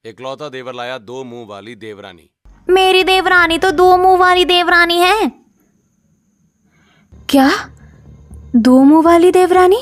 इकलौता देवर लाया 2 मुंह वाली देवरानी। मेरी देवरानी तो 2 मुंह वाली देवरानी है। क्या 2 मुंह वाली देवरानी?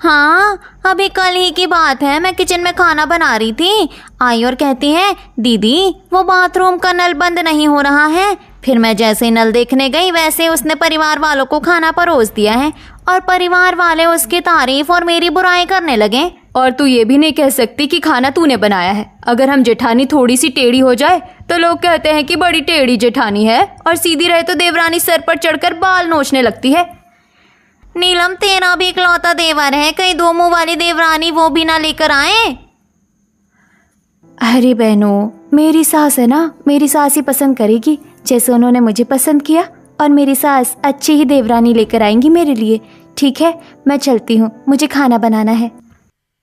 हाँ, अभी कल ही की बात है। मैं किचन में खाना बना रही थी, आई और कहती है दीदी वो बाथरूम का नल बंद नहीं हो रहा है। फिर मैं जैसे नल देखने गई वैसे उसने परिवार वालों को खाना परोस दिया है और परिवार वाले उसकी तारीफ और मेरी बुराई करने लगे। और तू ये भी नहीं कह सकती कि खाना तूने बनाया है। अगर हम जेठानी थोड़ी सी टेढ़ी हो जाए तो लोग कहते हैं कि बड़ी टेढ़ी जेठानी है, और सीधी रहे तो देवरानी सर पर चढ़कर बाल नोचने लगती है। नीलम तेरा भी इकलौता देवर है, कहीं 2 मुंह वाली देवरानी वो भी ना लेकर आए। अरे बहनों, मेरी सास है ना, मेरी सास ही पसंद करेगी जैसे उन्होंने मुझे पसंद किया, और मेरी सास अच्छी ही देवरानी लेकर आएंगी मेरे लिए। ठीक है, मैं चलती हूँ, मुझे खाना बनाना है।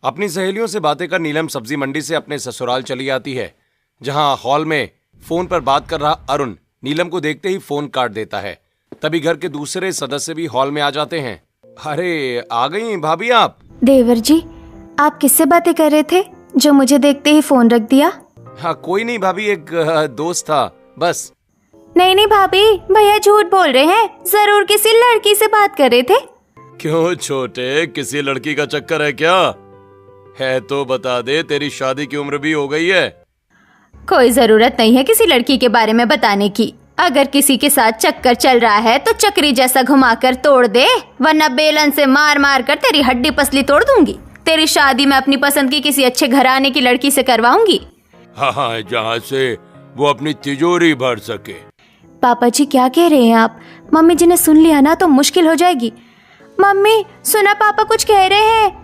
अपनी सहेलियों से बातें कर नीलम सब्जी मंडी से अपने ससुराल चली आती है, जहां हॉल में फोन पर बात कर रहा अरुण नीलम को देखते ही फोन काट देता है। तभी घर के दूसरे सदस्य भी हॉल में आ जाते हैं। अरे आ गई भाभी आप? देवर जी, आप किससे बातें कर रहे थे जो मुझे देखते ही फोन रख दिया? हाँ कोई नहीं भाभी, एक दोस्त था बस। नहीं भाभी, भैया झूठ बोल रहे हैं, जरूर किसी लड़की से बात कर रहे थे। क्यों छोटे, किसी लड़की का चक्कर है क्या? है तो बता दे, तेरी शादी की उम्र भी हो गई है। कोई जरूरत नहीं है किसी लड़की के बारे में बताने की। अगर किसी के साथ चक्कर चल रहा है तो चक्री जैसा घुमाकर तोड़ दे, वरना बेलन से मार मार कर तेरी हड्डी पसली तोड़ दूंगी। तेरी शादी मैं अपनी पसंद की किसी अच्छे घराने की लड़की से करवाऊंगी। हाँ, जहाँ से वो अपनी तिजोरी भर सके। पापा जी क्या कह रहे हैं आप? मम्मी जी ने सुन लिया ना तो मुश्किल हो जाएगी। मम्मी सुना, पापा कुछ कह रहे हैं।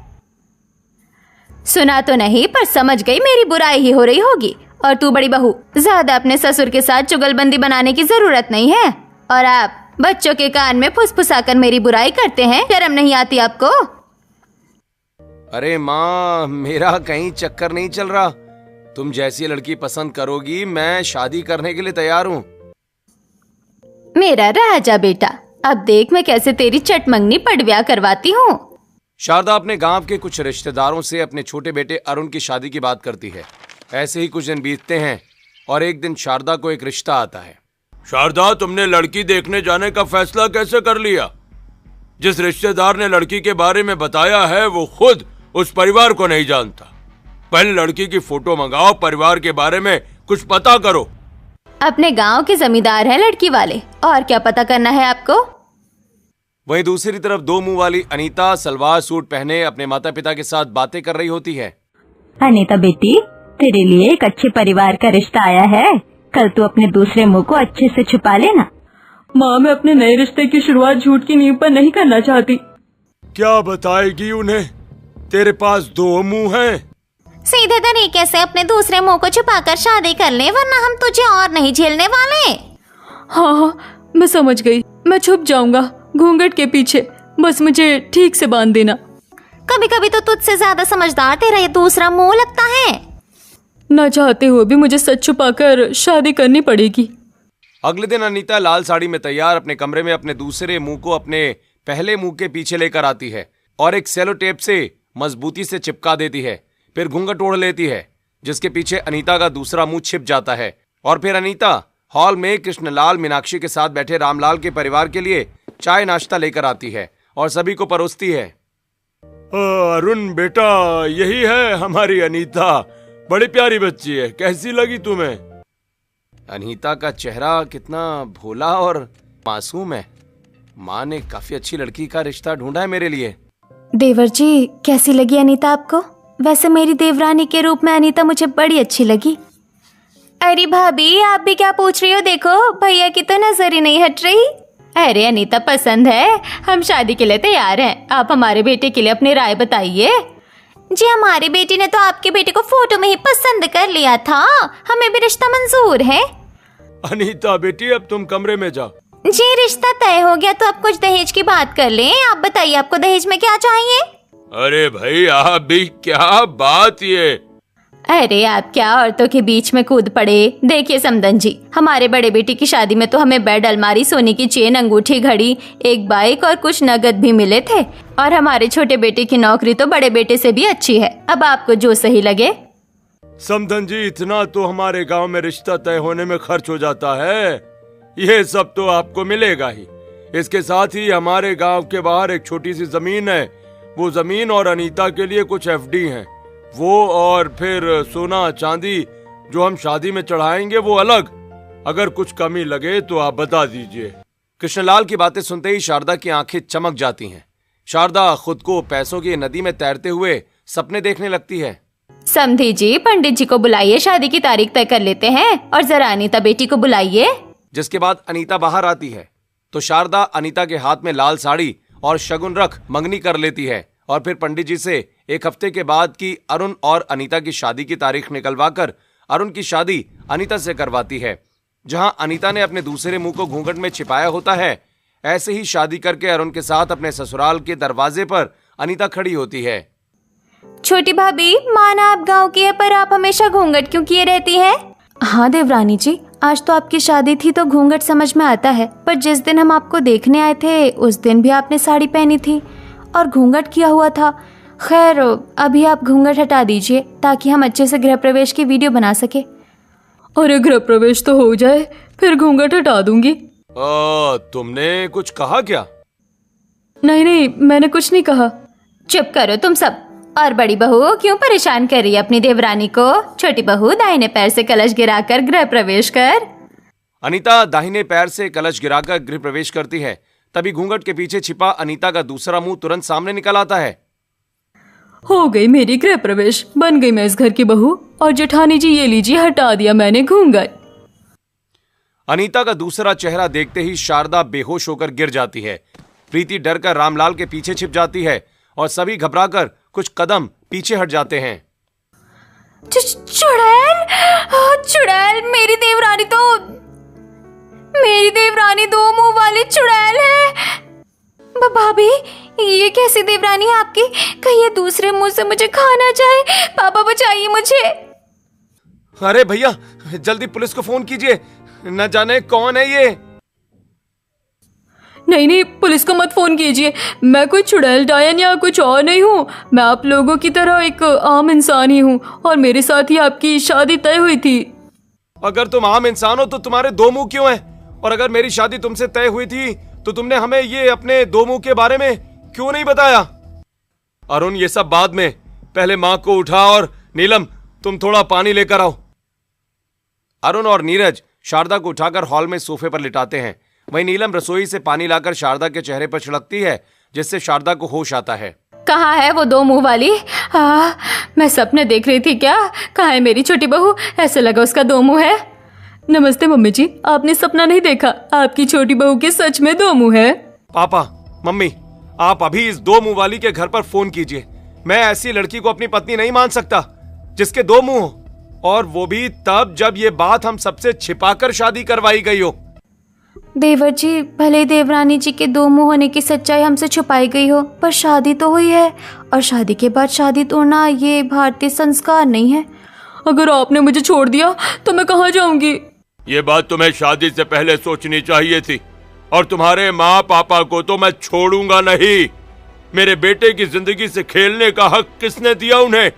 सुना तो नहीं, पर समझ गई मेरी बुराई ही हो रही होगी। और तू बड़ी बहू, ज्यादा अपने ससुर के साथ चुगलबंदी बनाने की जरूरत नहीं है। और आप बच्चों के कान में फुसफुसाकर मेरी बुराई करते हैं, शर्म नहीं आती आपको? अरे माँ, मेरा कहीं चक्कर नहीं चल रहा। तुम जैसी लड़की पसंद करोगी मैं शादी करने के लिए तैयार हूँ। मेरा राजा बेटा, अब देख मैं कैसे तेरी चटमंगनी पटव्या करवाती हूँ। शारदा अपने गांव के कुछ रिश्तेदारों से अपने छोटे बेटे अरुण की शादी की बात करती है। ऐसे ही कुछ दिन बीतते हैं और एक दिन शारदा को एक रिश्ता आता है। शारदा, तुमने लड़की देखने जाने का फैसला कैसे कर लिया? जिस रिश्तेदार ने लड़की के बारे में बताया है वो खुद उस परिवार को नहीं जानता। पहले लड़की की फोटो मंगाओ, परिवार के बारे में कुछ पता करो। अपने गांव के जमींदार हैं लड़की वाले, और क्या पता करना है आपको? वहीं दूसरी तरफ 2 मुंह वाली अनीता सलवार सूट पहने अपने माता पिता के साथ बातें कर रही होती है। अनीता बेटी, तेरे लिए एक अच्छे परिवार का रिश्ता आया है। कल तू अपने दूसरे मुंह को अच्छे से छुपा लेना। माँ, मैं अपने नए रिश्ते की शुरुआत झूठ की नींव पर नहीं करना चाहती। क्या बताएगी उन्हें? तेरे पास 2 मुंह हैं। सीधे तरीके से अपने दूसरे मुंह को छुपाकर शादी कर ले, वरना हम तुझे और नहीं झेलने वाले। हाँ, मैं समझ गई। मैं छुप जाऊंगा घूंघट के पीछे, बस मुझे ठीक से बांध देना। कभी कभी तो तुझसे ज्यादा समझदार तेरा ये दूसरा मुंह लगता है। ना चाहते हुए भी मुझे सच छुपाकर शादी करनी पड़ेगी। अगले दिन अनीता लाल साड़ी में तैयार अपने कमरे में अपने दूसरे मुंह को अपने पहले मुंह के पीछे लेकर आती है और एक सेलो टेप से मजबूती से चिपका देती है। फिर घूंघट ओढ़ लेती है, जिसके पीछे अनीता का दूसरा मुंह छिप जाता है। और फिर अनीता हॉल में कृष्णलाल मीनाक्षी के साथ बैठे रामलाल के परिवार के लिए चाय नाश्ता लेकर आती है और सभी को परोसती है। अरुण बेटा, यही है हमारी अनीता, बड़ी प्यारी बच्ची है। कैसी लगी तुम्हें? अनीता का चेहरा कितना भोला और मासूम है। माँ ने काफी अच्छी लड़की का रिश्ता ढूंढा है मेरे लिए। देवर जी, कैसी लगी अनीता आपको? वैसे मेरी देवरानी के रूप में अनीता मुझे बड़ी अच्छी लगी। अरे भाभी, आप भी क्या पूछ रही हो? देखो भैया की तो नजर ही नहीं हट रही। अरे अनीता पसंद है, हम शादी के लिए तैयार हैं। आप हमारे बेटे के लिए अपनी राय बताइए। जी, हमारी बेटी ने तो आपके बेटे को फोटो में ही पसंद कर लिया था, हमें भी रिश्ता मंजूर है। अनीता बेटी, अब तुम कमरे में जाओ। जी, रिश्ता तय हो गया तो अब कुछ दहेज की बात कर लें। आप बताइए, आपको दहेज में क्या चाहिए? अरे भाई, आप भी क्या बात ये? अरे आप क्या औरतों के बीच में कूद पड़े। देखिए समदन जी, हमारे बड़े बेटी की शादी में तो हमें बेड, अलमारी, सोने की चेन, अंगूठी, घड़ी, एक बाइक और कुछ नगद भी मिले थे। और हमारे छोटे बेटे की नौकरी तो बड़े बेटे से भी अच्छी है। अब आपको जो सही लगे। समधन जी, इतना तो हमारे गांव में रिश्ता तय होने में खर्च हो जाता है, ये सब तो आपको मिलेगा ही। इसके साथ ही हमारे गांव के बाहर एक छोटी सी जमीन है, वो जमीन और अनीता के लिए कुछ एफडी हैं, वो और फिर सोना चांदी जो हम शादी में चढ़ाएंगे वो अलग। अगर कुछ कमी लगे तो आप बता दीजिए। कृष्णलाल की बातें सुनते ही शारदा की आंखें चमक जाती हैं। शारदा खुद को पैसों की नदी में तैरते हुए सपने देखने लगती है। समधी जी, पंडित जी को बुलाइए, शादी की तारीख तय कर लेते हैं, और जरा अनीता बेटी को बुलाइए। जिसके बाद अनीता बाहर आती है तो शारदा अनीता के हाथ में लाल साड़ी और शगुन रख मंगनी कर लेती है और फिर पंडित जी से एक हफ्ते के बाद की अरुण और अनीता की शादी की तारीख निकलवाकर अरुण की शादी अनीता से करवाती है। जहां अनीता ने अपने दूसरे मुंह को घूंघट में छिपाया होता है, ऐसे ही शादी करके अरुण के साथ अपने ससुराल के दरवाजे पर अनीता खड़ी होती है। छोटी भाभी, माना आप गांव की है, पर आप हमेशा घूंघट क्यों किए रहती है? हाँ देवरानी जी, आज तो आपकी शादी थी तो घूंघट समझ में आता है, पर जिस दिन हम आपको देखने आए थे उस दिन भी आपने साड़ी पहनी थी और घूंघट किया हुआ था। खैर, अभी आप घूंघट हटा दीजिए ताकि हम अच्छे से गृह प्रवेश की वीडियो बना सके। अरे गृह प्रवेश तो हो जाए, फिर घूंघट हटा दूंगी। तुमने कुछ कहा क्या? नहीं, मैंने कुछ नहीं कहा। चुप करो तुम सब। और बड़ी बहू क्यों परेशान कर रही है अपनी देवरानी को? छोटी बहू, दाहिने पैर से कलश गिराकर गृह प्रवेश कर। अनीता दाहिने पैर से कलश गिराकर गृह प्रवेश करती है। तभी घूंघट के पीछे छिपा अनीता का दूसरा मुंह तुरंत सामने निकल आता है। हो गई मेरी गृह प्रवेश, बन गई मैं इस घर की बहू। और जेठानी जी, ये लीजिए, हटा दिया मैंने घूंघट। अनीता का दूसरा चेहरा देखते ही शारदा बेहोश होकर गिर जाती है। प्रीति डर कर रामलाल के पीछे छिप जाती है और सभी घबराकर कुछ कदम पीछे हट जाते हैं। चुड़ैल, चुड़ैल, मेरी देवरानी दो मुंह वाली चुड़ैल है। भाभी, ये कैसी देवरानी है आपकी? कहीं ये दूसरे मुंह से मुझे खा ना जाए। पापा बचाइए मुझे। अरे भैया, जल्दी पुलिस को फोन कीजिए, न जाने कौन है ये। नहीं, पुलिस को मत फोन कीजिए। मैं कोई चुड़ैल डायन या कुछ और नहीं हूँ। मैं आप लोगों की तरह एक आम इंसान ही हूँ और मेरे साथ ही आपकी शादी तय हुई थी। अगर तुम आम इंसान हो तो तुम्हारे दो मुंह क्यों हैं? और अगर मेरी शादी तुमसे तय हुई थी तो तुमने हमें ये अपने दो मुंह के बारे में क्यों नहीं बताया? अरुण, ये सब बाद में, पहले माँ को उठा और नीलम, तुम थोड़ा पानी लेकर आओ। अरुण और नीरज शारदा को उठाकर हॉल में सोफे पर लिटाते हैं। वहीं नीलम रसोई से पानी लाकर शारदा के चेहरे पर छिड़कती है, जिससे शारदा को होश आता है। कहाँ है वो दो मुंह वाली? मैं सपने देख रही थी क्या? कहाँ है मेरी छोटी बहू? ऐसे लगा उसका दो मुंह है। नमस्ते मम्मी जी, आपने सपना नहीं देखा, आपकी छोटी बहू के सच में दो मुंह है। पापा, मम्मी, आप अभी इस दो मुंह वाली के घर पर फोन कीजिए। मैं ऐसी लड़की को अपनी पत्नी नहीं मान सकता जिसके दो मुंह हो, और वो भी तब जब ये बात हम सबसे छिपाकर शादी करवाई गई हो। देवर जी, भले देवरानी जी के दो मुंह होने की सच्चाई हमसे छुपाई गई हो, पर शादी तो हुई है, और शादी के बाद शादी तोड़ना ये भारतीय संस्कार नहीं है। अगर आपने मुझे छोड़ दिया तो मैं कहाँ जाऊंगी? ये बात तुम्हें शादी से पहले सोचनी चाहिए थी। और तुम्हारे माँ पापा को तो मैं छोड़ूंगा नहीं। मेरे बेटे की जिंदगी से खेलने का हक किसने दिया उन्हें?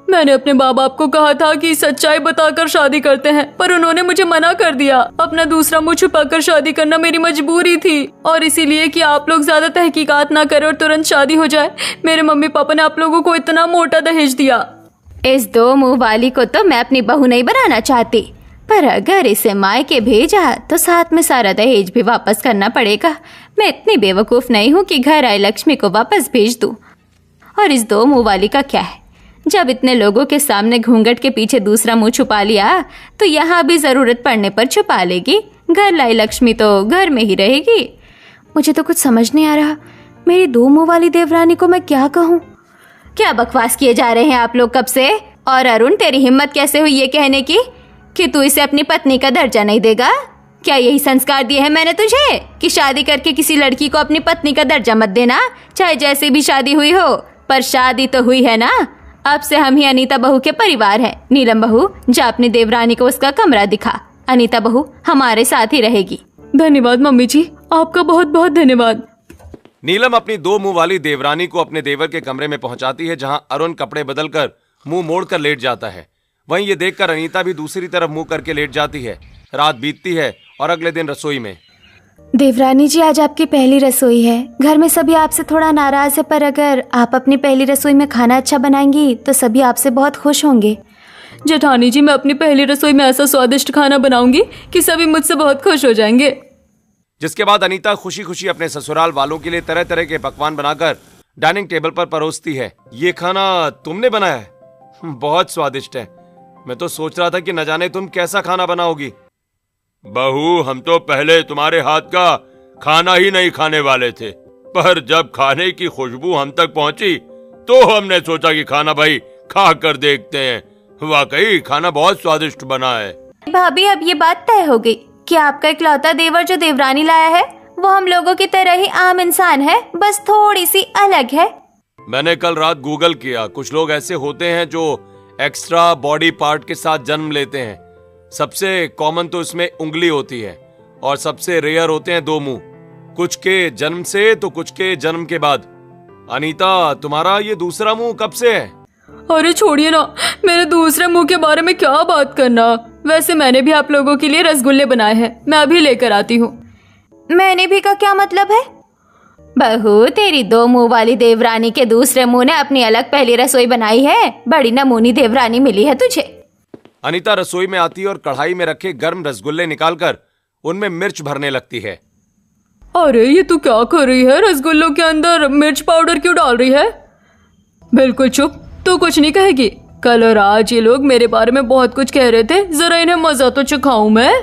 मैंने अपने माँ बाप को कहा था कि सच्चाई बताकर शादी करते हैं, पर उन्होंने मुझे मना कर दिया। अपना दूसरा मुंह छुपाकर शादी करना मेरी मजबूरी थी, और इसीलिए कि आप लोग ज्यादा तहकीकात ना करें और तुरंत शादी हो जाए, मेरे मम्मी पापा ने आप लोगों को इतना मोटा दहेज दिया। इस दो मुंह वाली को तो मैं अपनी बहू नहीं बनाना चाहती, पर अगर इसे मायके भेजा तो साथ में सारा दहेज भी वापस करना पड़ेगा। मैं इतनी बेवकूफ नहीं हूँ कि घर आई लक्ष्मी को वापस भेज दूँ। और इस दो मुंह वाली का क्या है? जब इतने लोगों के सामने घूंघट के पीछे दूसरा मुंह छुपा लिया तो यहाँ भी जरूरत पड़ने पर छुपा लेगी। घर लाई लक्ष्मी तो घर में ही रहेगी। मुझे तो कुछ समझ नहीं आ रहा, मेरी दो मुंह वाली देवरानी को मैं क्या कहूँ? क्या बकवास किए जा रहे हैं आप लोग कब से? और अरुण, तेरी हिम्मत कैसे हुई ये कहने की कि तू इसे अपनी पत्नी का दर्जा नहीं देगा? क्या यही संस्कार दिए हैं मैंने तुझे कि शादी करके किसी लड़की को अपनी पत्नी का दर्जा मत देना, चाहे जैसी भी शादी हुई हो? पर शादी तो हुई है ना। अब से हम ही अनीता बहू के परिवार हैं। नीलम बहू, जा अपनी देवरानी को उसका कमरा दिखा। अनीता बहू हमारे साथ ही रहेगी। धन्यवाद मम्मी जी, आपका बहुत बहुत धन्यवाद। नीलम अपनी दो मुंह वाली देवरानी को अपने देवर के कमरे में पहुंचाती है, जहां अरुण कपड़े बदलकर मुंह मोड़कर लेट जाता है। वहीं ये देखकर अनीता भी दूसरी तरफ मुंह करके लेट जाती है। रात बीतती है और अगले दिन रसोई में। देवरानी जी, आज आपकी पहली रसोई है। घर में सभी आपसे थोड़ा नाराज है, पर अगर आप अपनी पहली रसोई में खाना अच्छा बनाएंगी तो सभी आपसे बहुत खुश होंगे। जेठानी जी, मैं अपनी पहली रसोई में ऐसा स्वादिष्ट खाना बनाऊंगी कि सभी मुझसे बहुत खुश हो जाएंगे। जिसके बाद अनीता खुशी खुशी अपने ससुराल वालों के लिए तरह तरह के पकवान बनाकर डाइनिंग टेबल पर परोसती है। ये खाना तुमने बनाया है? बहुत स्वादिष्ट है। मैं तो सोच रहा था कि न जाने तुम कैसा खाना बनाओगी। बहू, हम तो पहले तुम्हारे हाथ का खाना ही नहीं खाने वाले थे, पर जब खाने की खुशबू हम तक पहुंची तो हमने सोचा कि खाना भाई खा कर देखते हैं। वाकई खाना बहुत स्वादिष्ट बना है। भाभी, अब ये बात तय हो गई कि आपका इकलौता देवर जो देवरानी लाया है वो हम लोगों की तरह ही आम इंसान है, बस थोड़ी सी अलग है। मैंने कल रात गूगल किया, कुछ लोग ऐसे होते हैं जो एक्स्ट्रा बॉडी पार्ट के साथ जन्म लेते हैं। सबसे कॉमन तो इसमें उंगली होती है और सबसे रेयर होते हैं दो मुंह, कुछ के जन्म से तो कुछ के जन्म के बाद। अनीता, तुम्हारा ये दूसरा मुंह कब से है? अरे छोड़िए ना, मेरे दूसरे मुंह के बारे में क्या बात करना। वैसे मैंने भी आप लोगों के लिए रसगुल्ले बनाए हैं, मैं अभी लेकर आती हूँ। मैंने भी का क्या मतलब है? बहू, तेरी दो मुंह वाली देवरानी के दूसरे मुंह ने अपनी अलग पहली रसोई बनाई है। बड़ी नमूनी देवरानी मिली है तुझे। अनीता रसोई में आती है और कढ़ाई में रखे गर्म रसगुल्ले निकालकर उनमें मिर्च भरने लगती है। अरे ये तू क्या कर रही है? रसगुल्लों के अंदर मिर्च पाउडर क्यों डाल रही है? बिल्कुल चुप, तू कुछ नहीं कहेगी। कल और आज ये लोग मेरे बारे में बहुत कुछ कह रहे थे, जरा इन्हें मजा तो चखाऊं मैं।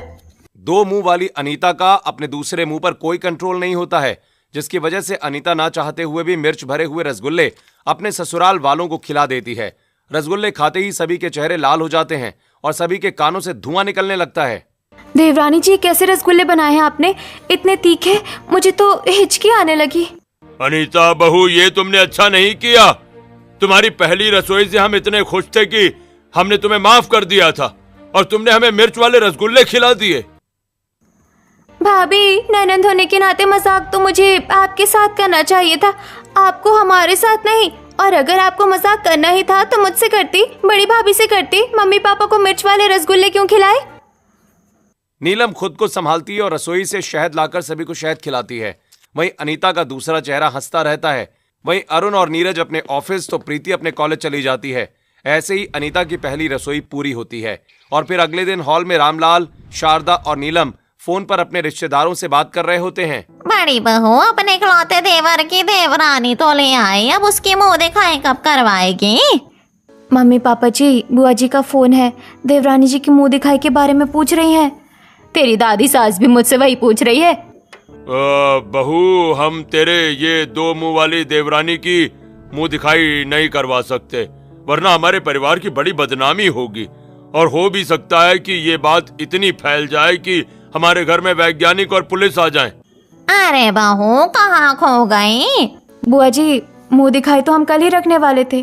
दो मुंह वाली अनीता का अपने दूसरे मुंह पर कोई कंट्रोल नहीं होता है, जिसकी वजह से अनीता ना चाहते हुए भी मिर्च भरे हुए रसगुल्ले अपने ससुराल वालों को खिला देती है। रसगुल्ले खाते ही सभी के चेहरे लाल हो जाते हैं और सभी के कानों से धुआं निकलने लगता है। देवरानी जी, कैसे रसगुल्ले बनाए हैं आपने? इतने तीखे, मुझे तो हिचकी आने लगी। अनीता बहू, ये तुमने अच्छा नहीं किया। तुम्हारी पहली रसोई से हम इतने खुश थे कि हमने तुम्हें माफ कर दिया था और तुमने हमें मिर्च वाले रसगुल्ले खिला दिए। भाभी, ननंद होने के नाते मजाक तो मुझे आपके साथ करना चाहिए था, आपको हमारे साथ नहीं। और अगर आपको मजाक करना ही था तो मुझसे करती, बड़ी भाभी से करती। मम्मी पापा को मिर्च वाले रसगुल्ले क्यों खिलाए? नीलम खुद को संभालती है और रसोई से शहद लाकर सभी को शहद खिलाती है। वहीं अनीता का दूसरा चेहरा हंसता रहता है। वहीं अरुण और नीरज अपने ऑफिस तो प्रीति अपने कॉलेज चली जाती है। ऐसे ही अनीता की पहली रसोई पूरी होती है और फिर अगले दिन हॉल में रामलाल, शारदा और नीलम फोन पर अपने रिश्तेदारों से बात कर रहे होते हैं। बड़ी बहू, अपने इकलौते देवर की देवरानी तो ले आई, अब उसकी मुंह दिखाई कब करवाएगी? मम्मी पापा जी, बुआ जी का फोन है, देवरानी जी की मुंह दिखाई के बारे में पूछ रही हैं। तेरी दादी सास भी मुझसे वही पूछ रही है। बहू, हम तेरे ये दो मुंह वाली देवरानी की मुंह दिखाई नहीं करवा सकते, वरना हमारे परिवार की बड़ी बदनामी होगी और हो भी सकता है कि ये बात इतनी फैल जाए कि हमारे घर में वैज्ञानिक और पुलिस आ जाएं। अरे बहू, कहाँ खो गई? बुआ जी, मुंह दिखाई तो हम कल ही रखने वाले थे,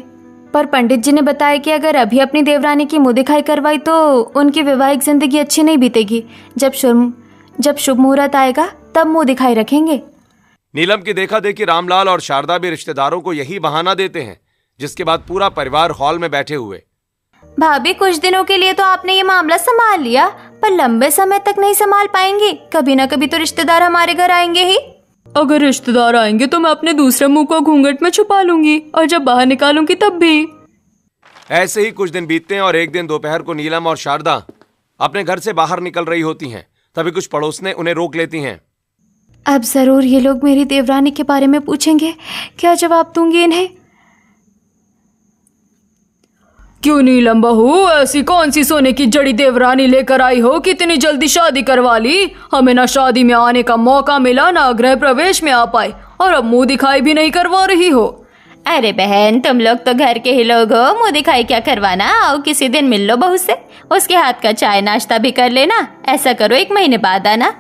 पर पंडित जी ने बताया कि अगर अभी अपनी देवरानी की मुंह दिखाई करवाई तो उनकी वैवाहिक जिंदगी अच्छी नहीं बीतेगी। जब शुभ मुहूर्त आएगा तब मुंह दिखाई रखेंगे। नीलम की देखा देखी रामलाल और शारदा भी रिश्तेदारों को यही बहाना देते हैं, जिसके बाद पूरा परिवार हॉल में बैठे हुए। भाभी, कुछ दिनों के लिए तो आपने ये मामला संभाल लिया, पर लंबे समय तक नहीं संभाल पाएंगे। कभी ना कभी तो रिश्तेदार हमारे घर आएंगे ही। अगर रिश्तेदार आएंगे तो मैं अपने दूसरे मुंह को घूंघट में छुपा लूंगी और जब बाहर निकालूंगी तब भी। ऐसे ही कुछ दिन बीतते हैं और एक दिन दोपहर को नीलम और शारदा अपने घर से बाहर निकल रही होती हैं। तभी कुछ पड़ोसने उन्हें रोक लेती हैं। अब जरूर ये लोग मेरी देवरानी के बारे में पूछेंगे, क्या जवाब दूंगी इन्हें? क्यों नीलम बहू, ऐसी कौन सी सोने की जड़ी देवरानी लेकर आई हो कि इतनी जल्दी शादी करवा ली? हमें ना शादी में आने का मौका मिला, ना गृह प्रवेश में आ पाए और अब मुंह दिखाई भी नहीं करवा रही हो। अरे बहन, तुम लोग तो घर के ही लोग हो, मुंह दिखाई क्या करवाना? आओ किसी दिन मिल लो बहू से, उसके हाथ का चाय नाश्ता भी कर लेना। ऐसा करो, 1 महीने बाद आना।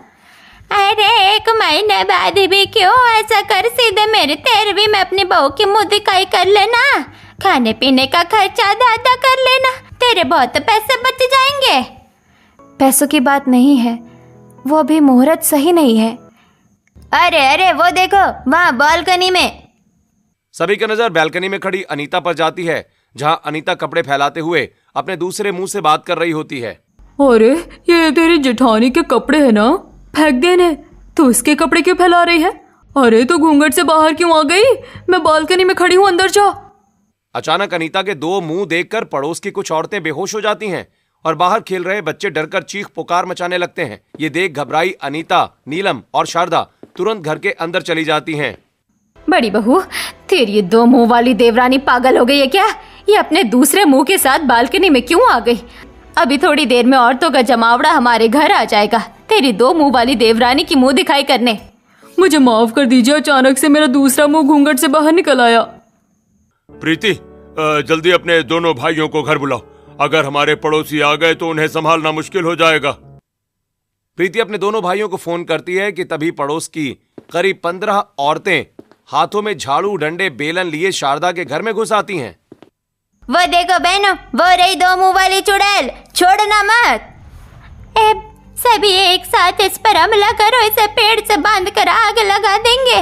अरे 1 महीने बाद भी क्यों? ऐसा कर, सीधे मेरे 13वीं में अपनी बहू की मुंह दिखाई कर लेना। खाने पीने का खर्चा आधा कर लेना, तेरे बहुत पैसे बच जाएंगे। पैसों की बात नहीं है, वो अभी मुहूर्त सही नहीं है। अरे वो देखो, वहाँ बालकनी में। सभी की नजर बालकनी में खड़ी अनीता पर जाती है, जहां अनीता कपड़े फैलाते हुए अपने दूसरे मुंह से बात कर रही होती है। अरे ये तेरी जेठानी के कपड़े है ना, फेंक देने। तो उसके कपड़े क्यों फैला रही है? अरे तो घूंघट से बाहर क्यों आ गई? मैं बालकनी में खड़ी हूँ, अंदर जा। अचानक अनीता के दो मुंह देखकर पड़ोस की कुछ औरतें बेहोश हो जाती हैं और बाहर खेल रहे बच्चे डरकर चीख पुकार मचाने लगते हैं। ये देख घबराई अनीता, नीलम और शारदा तुरंत घर के अंदर चली जाती हैं। बड़ी बहू, तेरी ये दो मुंह वाली देवरानी पागल हो गई है क्या? ये अपने दूसरे मुंह के साथ बालकनी में क्यों आ गई? अभी थोड़ी देर में औरतों का जमावड़ा हमारे घर आ जाएगा, तेरी दो मुंह वाली देवरानी की मुंह दिखाई करने। मुझे माफ कर दीजिए, अचानक से मेरा दूसरा मुंह घूंघट से बाहर निकल आया। प्रीति, जल्दी अपने दोनों भाइयों को घर बुलाओ। अगर हमारे पड़ोसी आ गए तो उन्हें संभालना मुश्किल हो जाएगा। प्रीति अपने दोनों भाइयों को फोन करती है कि तभी पड़ोस की करीब 15 औरतें हाथों में झाड़ू, डंडे, बेलन लिए शारदा के घर में घुस आती हैं। वो देखो बहनों, वो रही दो मुंह वाली चुड़ैल, छोड़ना मत। सभी एक साथ इस पर हमला करो, इसे पेड़ से बांध कर आग लगा देंगे।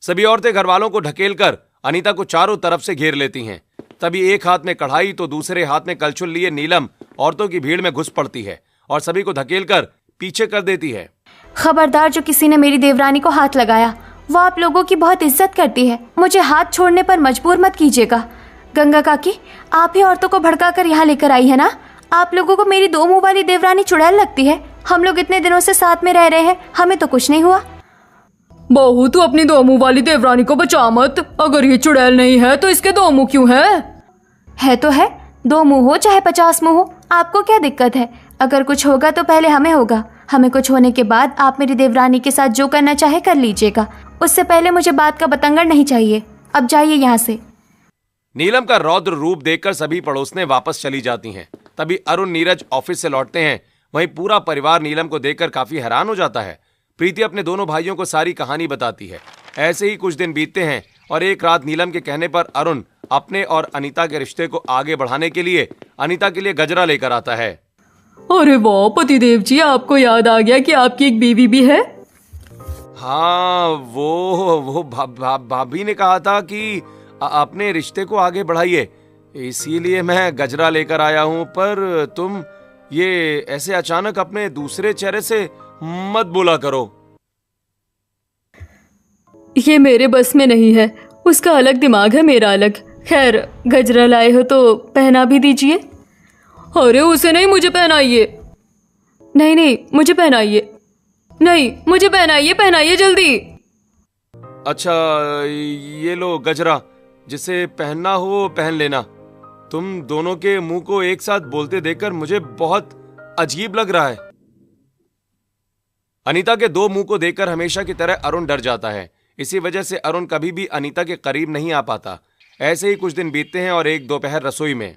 सभी औरतें घरवालों को ढकेलकर अनीता को चारों तरफ से घेर लेती हैं। तभी एक हाथ में कढ़ाई तो दूसरे हाथ में कलछुल लिए नीलम औरतों की भीड़ में घुस पड़ती है और सभी को धकेलकर पीछे कर देती है। खबरदार, जो किसी ने मेरी देवरानी को हाथ लगाया वो आप लोगों की बहुत इज्जत करती है, मुझे हाथ छोड़ने पर मजबूर मत कीजिएगा। गंगा काकी, आप ही औरतों को भड़का कर यहाँ लेकर आई है ना? आप लोगों को मेरी दो मुंह वाली देवरानी चुड़ैल लगती है? हम लोग इतने दिनों से साथ में रह रहे हैं, हमें तो कुछ नहीं हुआ। बहू, तू अपनी दो मुंह वाली देवरानी को बचा मत। अगर ये चुड़ैल नहीं है तो इसके दो मुंह क्यों है तो है, दो मुंह हो चाहे 50 मुंह हो, आपको क्या दिक्कत है? अगर कुछ होगा तो पहले हमें होगा, हमें कुछ होने के बाद आप मेरी देवरानी के साथ जो करना चाहे कर लीजिएगा। उससे पहले मुझे बात का बतंगड़ नहीं चाहिए। अब जाइए यहाँ से। नीलम का रौद्र रूप देखकर सभी पड़ोसनें वापस चली जाती हैं। तभी अरुण, नीरज ऑफिस से लौटते हैं। वहीं पूरा परिवार नीलम को देखकर काफी हैरान हो जाता है। प्रीति अपने दोनों भाइयों को सारी कहानी बताती है। ऐसे ही कुछ दिन बीतते हैं और एक रात नीलम के कहने पर अरुण अपने और अनीता के रिश्ते को आगे बढ़ाने के लिए अनीता के लिए गजरा लेकर आता है। अरे वाह पतिदेव जी, आपको याद आ गया कि आपकी एक बीवी भी है। हाँ, वो भाभी ने कहा था कि अपने रिश्ते को आगे बढ़ाइए, इसीलिए मैं गजरा लेकर आया हूँ। पर तुम ये ऐसे अचानक अपने दूसरे चेहरे से मत बोला करो। ये मेरे बस में नहीं है, उसका अलग दिमाग है, मेरा अलग। खैर, गजरा लाए हो तो पहना भी दीजिए। अरे उसे नहीं, मुझे पहनाइए। नहीं, मुझे पहनाइए। नहीं, मुझे पहनाइए, पहनाइए जल्दी। अच्छा, ये लो गजरा, जिसे पहनना हो पहन लेना। तुम दोनों के मुंह को एक साथ बोलते देखकर मुझे बहुत अजीब लग रहा है। अनीता के दो मुंह को देखकर हमेशा की तरह अरुण डर जाता है। इसी वजह से अरुण कभी भी अनीता के करीब नहीं आ पाता। ऐसे ही कुछ दिन बीतते हैं और एक दोपहर रसोई में।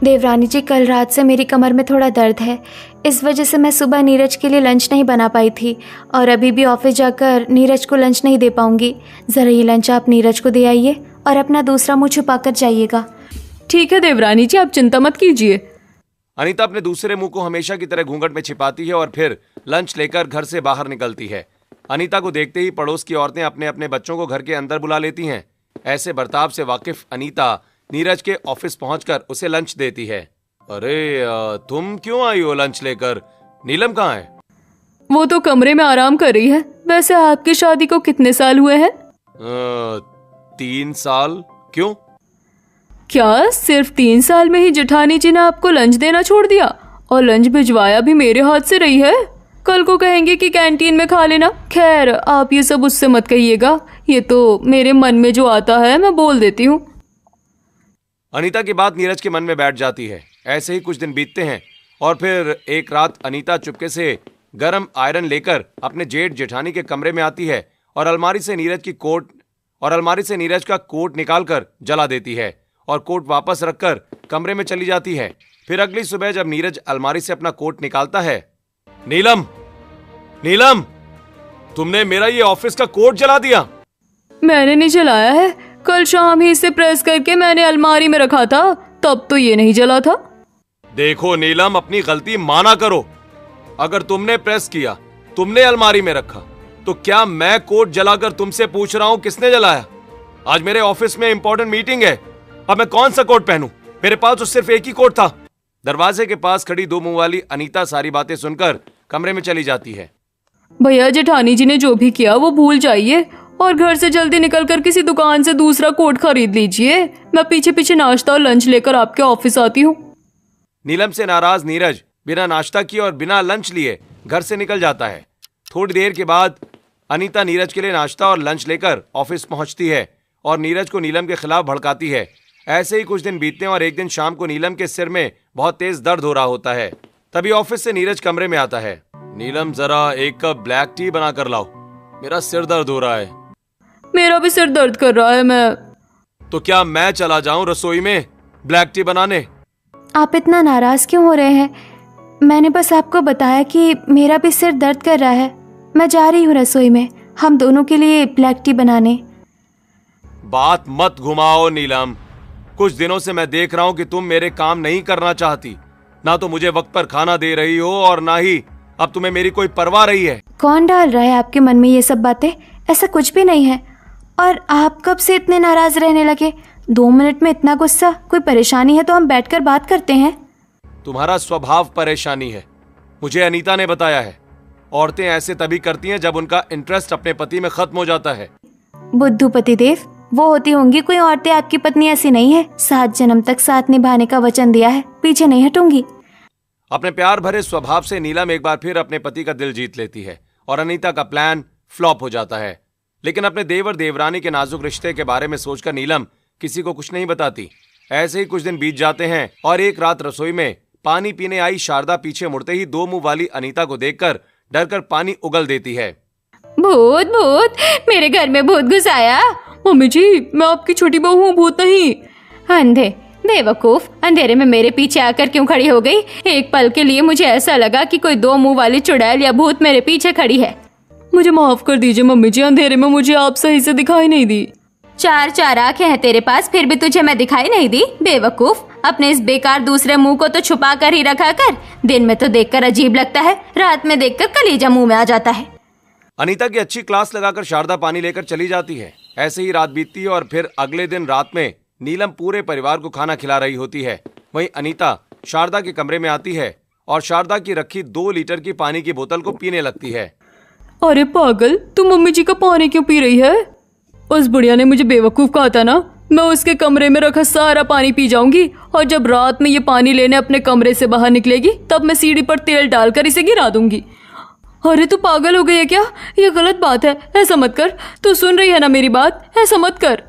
देवरानी जी, कल रात से मेरी कमर में थोड़ा दर्द है, इस वजह से मैं सुबह नीरज के लिए लंच नहीं बना पाई थी और अभी भी ऑफिस जाकर नीरज को लंच नहीं दे पाऊंगी। ज़रा ये लंच आप नीरज को दे आइए और अपना दूसरा मुंह छुपा कर जाइएगा। ठीक है देवरानी जी, आप चिंता मत कीजिए। अनीता अपने दूसरे मुंह को हमेशा की तरह घूंघट में छिपाती है और फिर लंच लेकर घर से बाहर निकलती है। अनीता को देखते ही पड़ोस की औरतें अपने अपने बच्चों को घर के अंदर बुला लेती हैं। ऐसे बर्ताव से वाकिफ अनीता नीरज के ऑफिस पहुंचकर उसे लंच देती है। अरे तुम क्यों आई हो लंच लेकर? नीलम कहाँ है? वो तो कमरे में आराम कर रही है। वैसे आपकी शादी को कितने साल हुए हैं? 3 साल। क्यों? क्या सिर्फ 3 साल में ही जेठानी जी ने आपको लंच देना छोड़ दिया? और लंच भिजवाया भी मेरे हाथ से रही है। कल को कहेंगे कि कैंटीन में खा लेना। खैर, आप ये सब उससे मत कहिएगा, ये तो मेरे मन में जो आता है मैं बोल देती हूँ। अनीता की बात नीरज के मन में बैठ जाती है। ऐसे ही कुछ दिन बीतते हैं और फिर एक रात अनीता चुपके से गरम आयरन लेकर अपने जेठ जेठानी के कमरे में आती है और अलमारी से नीरज का कोट निकालकर जला देती है और कोट वापस रखकर कमरे में चली जाती है। फिर अगली सुबह जब नीरज अलमारी से अपना कोट निकालता है, नीलम, तुमने मेरा ये ऑफिस का कोट जला दिया। मैंने नहीं जलाया है, कल शाम ही इसे प्रेस करके मैंने अलमारी में रखा था, तब तो ये नहीं जला था। देखो नीलम, अपनी गलती माना करो। अगर तुमने प्रेस किया, तुमने अलमारी में रखा, तो क्या मैं कोट जलाकर तुमसे पूछ रहा हूं किसने जलाया? आज मेरे ऑफिस में इंपॉर्टेंट मीटिंग है अब मैं कौन सा कोट पहनूं? मेरे पास तो सिर्फ एक ही कोट था। दरवाजे के पास खड़ी दो मुंह वाली अनीता सारी बातें सुनकर कमरे में चली जाती है। भैया जेठानी जी ने जो भी किया वो भूल जाइए और घर से जल्दी निकलकर किसी दुकान से दूसरा कोट खरीद लीजिए। मैं पीछे पीछे नाश्ता और लंच लेकर आपके ऑफिस आती हूँ। नीलम से नाराज नीरज बिना नाश्ता किए और बिना लंच लिए घर से निकल जाता है। थोड़ी देर के बाद अनीता नीरज के लिए नाश्ता और लंच लेकर ऑफिस पहुंचती है और नीरज को नीलम के खिलाफ भड़काती है। ऐसे ही कुछ दिन बीतते हैं और एक दिन शाम को नीलम के सिर में बहुत तेज दर्द हो रहा होता है। तभी ऑफिस से नीरज कमरे में आता है। नीलम जरा एक कप ब्लैक टी बना कर लाओ, मेरा सिर दर्द हो रहा है। मेरा भी सिर दर्द कर रहा है। मैं तो क्या मैं चला जाऊं रसोई में ब्लैक टी बनाने? आप इतना नाराज क्यों हो रहे हैं? मैंने बस आपको बताया कि मेरा भी सिर दर्द कर रहा है। मैं जा रही हूँ रसोई में, हम दोनों के लिए ब्लैक टी बनाने। बात मत घुमाओ नीलम, कुछ दिनों से मैं देख रहा हूं कि तुम मेरे काम नहीं करना चाहती। ना तो मुझे वक्त पर खाना दे रही हो और ना ही अब तुम्हें मेरी कोई परवाह रही है। कौन डाल रहा है आपके मन में ये सब बातें? ऐसा कुछ भी नहीं है। और आप कब से इतने नाराज रहने लगे? 2 मिनट में इतना गुस्सा? कोई परेशानी है तो हम बैठकर बात करते हैं। तुम्हारा स्वभाव परेशानी है, मुझे अनीता ने बताया है। औरतें ऐसे तभी करती हैं जब उनका इंटरेस्ट अपने पति में खत्म हो जाता है। बुद्धू पतिदेव, वो होती होंगी कोई औरतें, आपकी पत्नी ऐसी नहीं है। 7 जन्म तक साथ निभाने का वचन दिया है, पीछे नहीं हटूंगी। अपने प्यार भरे स्वभाव से नीलम एक बार फिर अपने पति का दिल जीत लेती है और अनीता का प्लान फ्लॉप हो जाता है। लेकिन अपने देवर देवरानी के नाजुक रिश्ते के बारे में सोचकर नीलम किसी को कुछ नहीं बताती। ऐसे ही कुछ दिन बीत जाते हैं और एक रात रसोई में पानी पीने आई शारदा पीछे मुड़ते ही दो मुंह वाली अनीता को देखकर डरकर पानी उगल देती है। भूत भूत, मेरे घर में भूत घुस आया। मम्मी जी, मैं आपकी छोटी बहू हूँ, भूत नहीं। अंधे बेवकूफ, अंधेरे में मेरे पीछे आकर क्यों खड़ी हो गई? एक पल के लिए मुझे ऐसा लगा कि कोई 2 मुंह वाली चुड़ैल या भूत मेरे पीछे खड़ी है। मुझे माफ कर दीजिए मम्मी जी, अंधेरे में मुझे आप सही से दिखाई नहीं दी। 4 आंखें हैं तेरे पास, फिर भी तुझे मैं दिखाई नहीं दी? बेवकूफ, अपने इस बेकार दूसरे मुंह को तो छुपा कर ही रखा कर। दिन में तो देखकर अजीब लगता है, रात में देखकर कलेजा मुंह में आ जाता है। अनीता की अच्छी क्लास लगाकर शारदा पानी लेकर चली जाती है। ऐसे ही रात बीतती है और फिर अगले दिन रात में नीलम पूरे परिवार को खाना खिला रही होती है। वहीं अनीता शारदा के कमरे में आती है और शारदा की रखी 2 लीटर की पानी की बोतल को पीने लगती है। अरे पागल, तू मम्मी जी का पानी क्यों पी रही है? उस बुढ़िया ने मुझे बेवकूफ कहा था ना, मैं उसके कमरे में रखा सारा पानी पी जाऊंगी और जब रात में ये पानी लेने अपने कमरे से बाहर निकलेगी तब मैं सीढ़ी पर तेल डालकर इसे गिरा दूंगी। अरे तू पागल हो गई है क्या? ये गलत बात है, ऐसा मत कर। तू सुन रही है ना मेरी बात? ऐसा मत कर।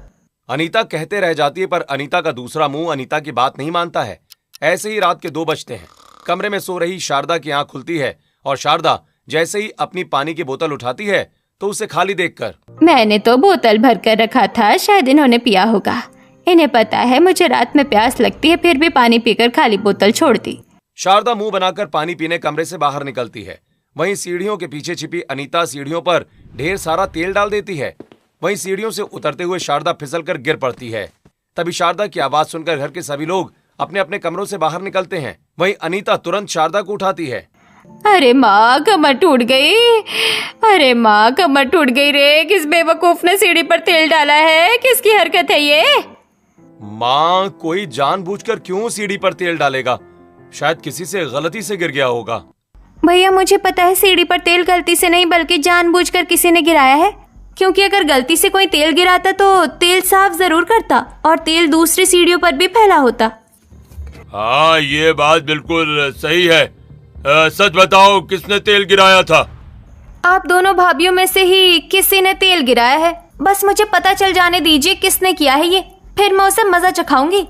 अनीता कहते रह जाती है पर अनीता का दूसरा मुंह अनीता की बात नहीं मानता है। ऐसे ही रात के 2 बजते हैं। कमरे में सो रही शारदा की आंख खुलती है और शारदा जैसे ही अपनी पानी की बोतल उठाती है तो उसे खाली देखकर, मैंने तो बोतल भर कर रखा था, शायद इन्होंने पिया होगा। इन्हें पता है मुझे रात में प्यास लगती है, फिर भी पानी पीकर खाली बोतल छोड़ दी। शारदा मुंह बनाकर पानी पीने कमरे से बाहर निकलती है। वहीं सीढ़ियों के पीछे छिपी अनीता सीढ़ियों पर ढेर सारा तेल डाल देती है। वहीं सीढ़ियों से उतरते हुए शारदा फिसलकर गिर पड़ती है। तभी शारदा की आवाज सुनकर घर के सभी लोग अपने अपने कमरों से बाहर निकलते हैं। वहीं अनीता तुरंत शारदा को उठाती है। अरे माँ, कमर टूट गई। अरे माँ, कमर टूट गई रे। किस बेवकूफ ने सीढ़ी पर तेल डाला है? किसकी हरकत है ये? माँ, कोई जानबूझकर क्यों सीढ़ी पर तेल डालेगा? शायद किसी से गलती से गिर गया होगा। भैया मुझे पता है सीढ़ी पर तेल गलती से नहीं बल्कि जानबूझकर किसी ने गिराया है। क्योंकि अगर गलती से कोई तेल गिराता तो तेल साफ जरूर करता और तेल दूसरी सीढ़ियों पर भी फैला होता। हाँ, ये बात बिल्कुल सही है। सच बताओ, किसने तेल गिराया था? आप दोनों भाभीयों में से ही किसी ने तेल गिराया है। बस मुझे पता चल जाने दीजिए किसने किया है ये, फिर मैं उसे मजा चखाऊंगी।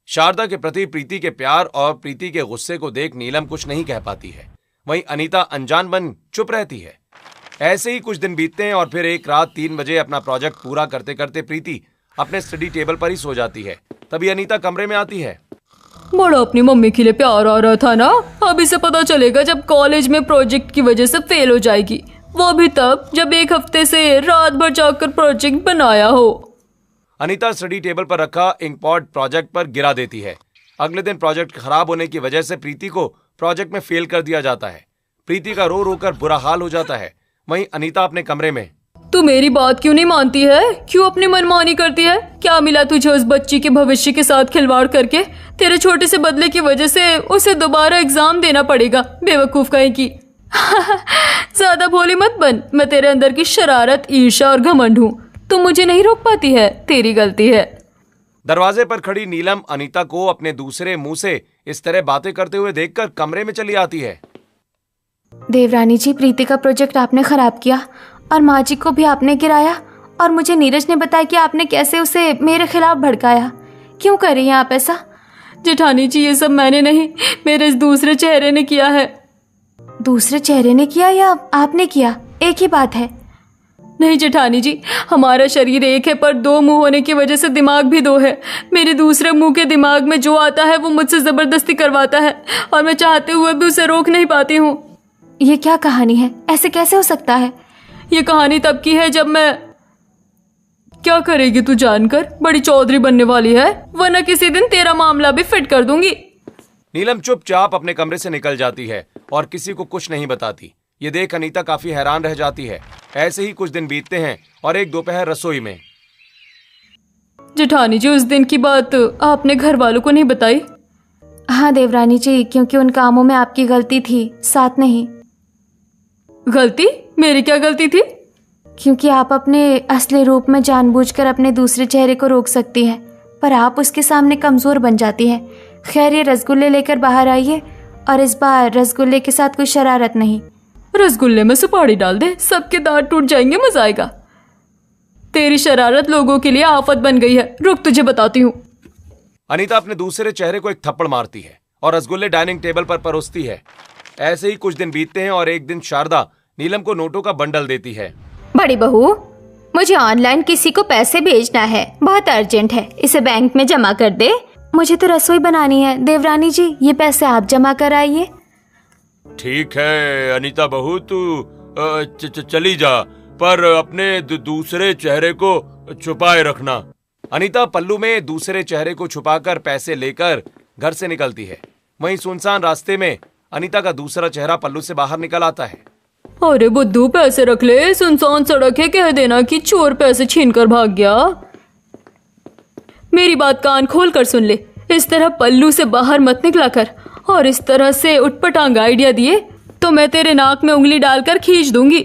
शारदा के प्रति प्रीति के प्यार और प्रीति के गुस्से को देख नीलम कुछ नहीं कह पाती है। वहीं अनीता अनजान बन चुप रहती है। ऐसे ही कुछ दिन बीतते हैं और फिर एक रात 3 बजे अपना प्रोजेक्ट पूरा करते करते प्रीति अपने स्टडी टेबल पर ही सो जाती है। तभी अनीता कमरे में आती है। बड़ा अपनी मम्मी के लिए प्यार आ रहा था ना, अब इसे पता चलेगा जब कॉलेज में प्रोजेक्ट की वजह से फेल हो जाएगी, वो भी तब जब 1 हफ्ते से रात भर जाकर प्रोजेक्ट बनाया हो। अनीता स्टडी टेबल पर रखा इंकपॉट प्रोजेक्ट पर गिरा देती है। अगले दिन प्रोजेक्ट खराब होने की वजह से प्रीति को प्रोजेक्ट में फेल कर दिया जाता है। प्रीति का रो रो कर बुरा हाल हो जाता है। वहीं अनीता अपने कमरे में, तू मेरी बात क्यों नहीं मानती है? क्यों अपनी मनमानी करती है? क्या मिला तुझे उस बच्ची के भविष्य के साथ खिलवाड़ करके? तेरे छोटे से बदले की वजह से उसे दोबारा एग्जाम देना पड़ेगा, बेवकूफ कहीं की। ज्यादा भोली मत बन, मैं तेरे अंदर की शरारत, ईर्ष्या और घमंड हूँ। तुम मुझे नहीं रोक पाती है, तेरी गलती है। दरवाजे पर खड़ी नीलम अनीता को अपने दूसरे मुंह से इस तरह बातें करते हुए देखकर कमरे में चली आती है। देवरानी जी, प्रीति का प्रोजेक्ट आपने खराब किया और माँ जी को भी आपने गिराया, और मुझे नीरज ने बताया कि आपने कैसे उसे मेरे खिलाफ भड़काया। क्यों कर रही हैं आप ऐसा? जेठानी जी, ये सब मैंने नहीं, मेरे इस दूसरे चेहरे ने किया है। दूसरे चेहरे ने किया या आपने किया? एक ही बात है। नहीं जेठानी जी, हमारा शरीर एक है पर दो मुंह होने की वजह से दिमाग भी दो है। मेरे दूसरे मुंह के दिमाग में जो आता है वो मुझसे जबरदस्ती करवाता है और मैं चाहते हुए भी उसे रोक नहीं पाती हूँ। ये क्या कहानी है? ऐसे कैसे हो सकता है? ये कहानी तब की है जब मैं... क्या करेगी तू जानकर? बड़ी चौधरी बनने वाली है, वरना किसी दिन तेरा मामला भी फिट कर दूंगी। नीलम चुपचाप अपने कमरे से निकल जाती है और किसी को कुछ नहीं बताती। ये देख अनीता काफी हैरान रह जाती है। ऐसे ही कुछ दिन बीतते हैं और एक दोपहर रसोई में। जेठानी जी, उस दिन की बात आपने घर वालों को नहीं बताई? हाँ देवरानी जी, क्योंकि उन कामों में आपकी गलती थी, साथ नहीं। गलती? मेरी क्या गलती थी? क्योंकि आप अपने असली रूप में जानबूझकर अपने दूसरे चेहरे को रोक सकती हैं, पर आप उसके सामने कमजोर बन जाती हैं। खैर, ये रसगुल्ले लेकर बाहर आइए, और इस बार रसगुल्ले के साथ कोई शरारत नहीं। रसगुल्ले में सुपारी डाल दे, सबके दांत टूट जाएंगे, मजा आएगा। तेरी शरारत लोगों के लिए आफत बन गई है। रुक, तुझे बताती हूँ। अनीता अपने दूसरे चेहरे को एक थप्पड़ मारती है और रसगुल्ले डाइनिंग टेबल पर परोसती है। ऐसे ही कुछ दिन बीतते हैं और एक दिन शारदा नीलम को नोटों का बंडल देती है। बड़ी बहू, मुझे ऑनलाइन किसी को पैसे भेजना है, बहुत अर्जेंट है, इसे बैंक में जमा कर दे। मुझे तो रसोई बनानी है। देवरानी जी, ये पैसे आप जमा कराइए। ठीक है अनीता बहू, तू चली जा, पर अपने दूसरे चेहरे को छुपाए रखना। अनीता पल्लू में दूसरे चेहरे को छुपाकर पैसे लेकर घर से निकलती है। वहीं सुनसान रास्ते में अनीता का दूसरा चेहरा पल्लू से बाहर निकल आता है। अरे बुद्धू, पैसे रख ले, सुनसान सड़क है, कह देना कि चोर पैसे छीन कर भाग गया। मेरी बात कान खोल कर सुन ले, इस तरह पल्लू से बाहर मत निकला कर, और इस तरह से उटपटांग आइडिया दिए तो मैं तेरे नाक में उंगली डालकर खींच दूंगी।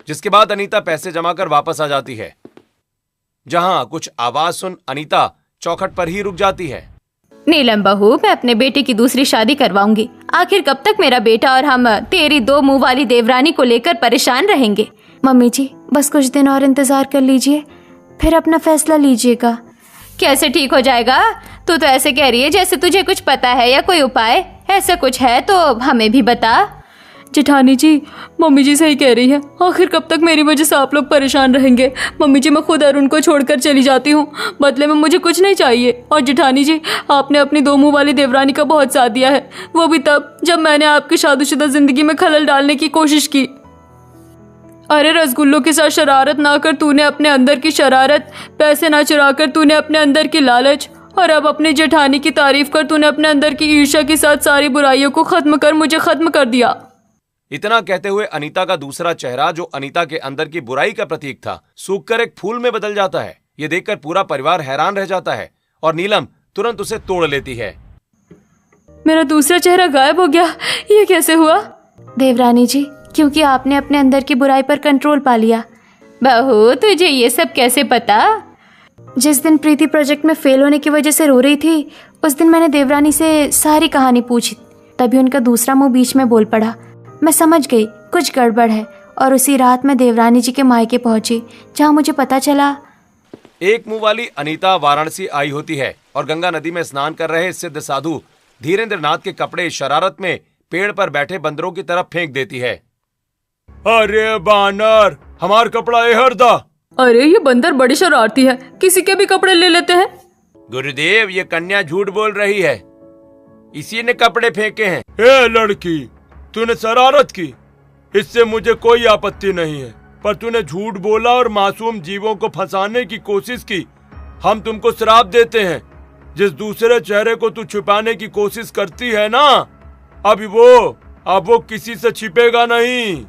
जिसके बाद अनीता पैसे जमा कर वापस आ जाती है। जहां कुछ आवाज सुन अनीता चौखट पर ही रुक जाती है। नीलम बहू, मैं अपने बेटे की दूसरी शादी करवाऊंगी। आखिर कब तक मेरा बेटा और हम तेरी दो मुंह वाली देवरानी को लेकर परेशान रहेंगे? मम्मी जी, बस कुछ दिन और इंतजार कर लीजिए, फिर अपना फैसला लीजिएगा। कैसे ठीक हो जाएगा? तू तो ऐसे कह रही है जैसे तुझे कुछ पता है या कोई उपाय। ऐसा कुछ है तो हमें भी बता। जेठानी जी, मम्मी जी सही कह रही है। आखिर कब तक मेरी वजह से आप लोग परेशान रहेंगे? मम्मी जी, मैं खुद अरुण को छोड़कर चली जाती हूँ, बदले में मुझे कुछ नहीं चाहिए। और जेठानी जी, आपने अपनी दो मुंह वाली देवरानी का बहुत साथ दिया है, वो भी तब जब मैंने आपकी शादीशुदा जिंदगी में खलल डालने की कोशिश की। अरे रसगुल्लों के साथ शरारत ना कर तूने अपने अंदर की शरारत, पैसे ना चुरा कर तूने अपने अंदर की लालच, और अब अपनी जेठानी की तारीफ कर तूने अपने अंदर की ईर्ष्या के साथ सारी बुराइयों को खत्म कर मुझे खत्म कर दिया। इतना कहते हुए अनीता का दूसरा चेहरा, जो अनीता के अंदर की बुराई का प्रतीक था, सूखकर एक फूल में बदल जाता है। ये देखकर पूरा परिवार हैरान रह जाता है और नीलम तुरंत उसे तोड़ लेती है। मेरा दूसरा चेहरा गायब हो गया, ये कैसे हुआ? देवरानी जी, क्योंकि आपने अपने अंदर की बुराई पर कंट्रोल पा लिया। बहू, तुझे ये सब कैसे पता? जिस दिन प्रीति प्रोजेक्ट में फेल होने की वजह से रो रही थी, उस दिन मैंने देवरानी से सारी कहानी पूछी, तभी उनका दूसरा मुंह बीच में बोल पड़ा। मैं समझ गई कुछ गड़बड़ है, और उसी रात मैं देवरानी जी के मायके पहुंची, जहां मुझे पता चला। एक मुंह वाली अनीता वाराणसी आई होती है और गंगा नदी में स्नान कर रहे सिद्ध साधु धीरेन्द्र नाथ के कपड़े शरारत में पेड़ पर बैठे बंदरों की तरफ फेंक देती है। अरे बानर, हमार कपड़ा हर दा। अरे ये बंदर बड़ी शरारती है, किसी के भी कपड़े ले लेते हैं। गुरुदेव, ये कन्या झूठ बोल रही है, इसी ने कपड़े फेंके हैं। ए लड़की, तूने शरारत की, इससे मुझे कोई आपत्ति नहीं है, पर तूने झूठ बोला और मासूम जीवों को फंसाने की कोशिश की। हम तुमको श्राप देते हैं। जिस दूसरे चेहरे को तू छुपाने की कोशिश करती है ना, अब वो किसी से छिपेगा नहीं।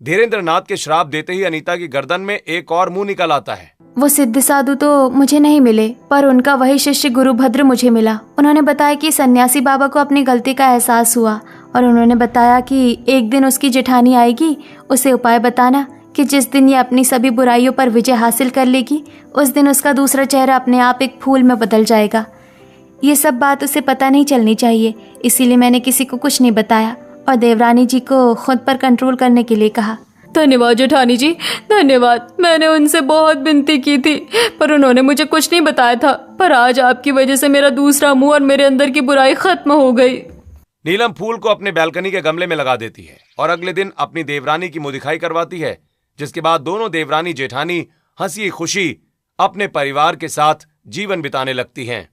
धीरेन्द्र नाथ के श्राप देते ही अनीता की गर्दन में एक और मुंह निकल आता है। वो सिद्ध साधु तो मुझे नहीं मिले, पर उनका वही शिष्य गुरुभद्र मुझे मिला। उन्होंने बताया कि सन्यासी बाबा को अपनी गलती का एहसास हुआ और उन्होंने बताया कि एक दिन उसकी जेठानी आएगी, उसे उपाय बताना कि जिस दिन ये अपनी सभी बुराइयों पर विजय हासिल कर लेगी, उस दिन उसका दूसरा चेहरा अपने आप एक फूल में बदल जाएगा। ये सब बात उसे पता नहीं चलनी चाहिए, इसीलिए मैंने किसी को कुछ नहीं बताया और देवरानी जी को खुद पर कंट्रोल करने के लिए कहा। धन्यवाद जेठानी जी, धन्यवाद। मैंने उनसे बहुत विनती की थी पर उन्होंने मुझे कुछ नहीं बताया था, पर आज आपकी वजह से मेरा दूसरा मुंह और मेरे अंदर की बुराई खत्म हो गई। नीलम फूल को अपने बैल्कनी के गमले में लगा देती है और अगले दिन अपनी देवरानी की मुंह दिखाई करवाती है, जिसके बाद दोनों देवरानी जेठानी हंसी खुशी अपने परिवार के साथ जीवन बिताने लगती हैं।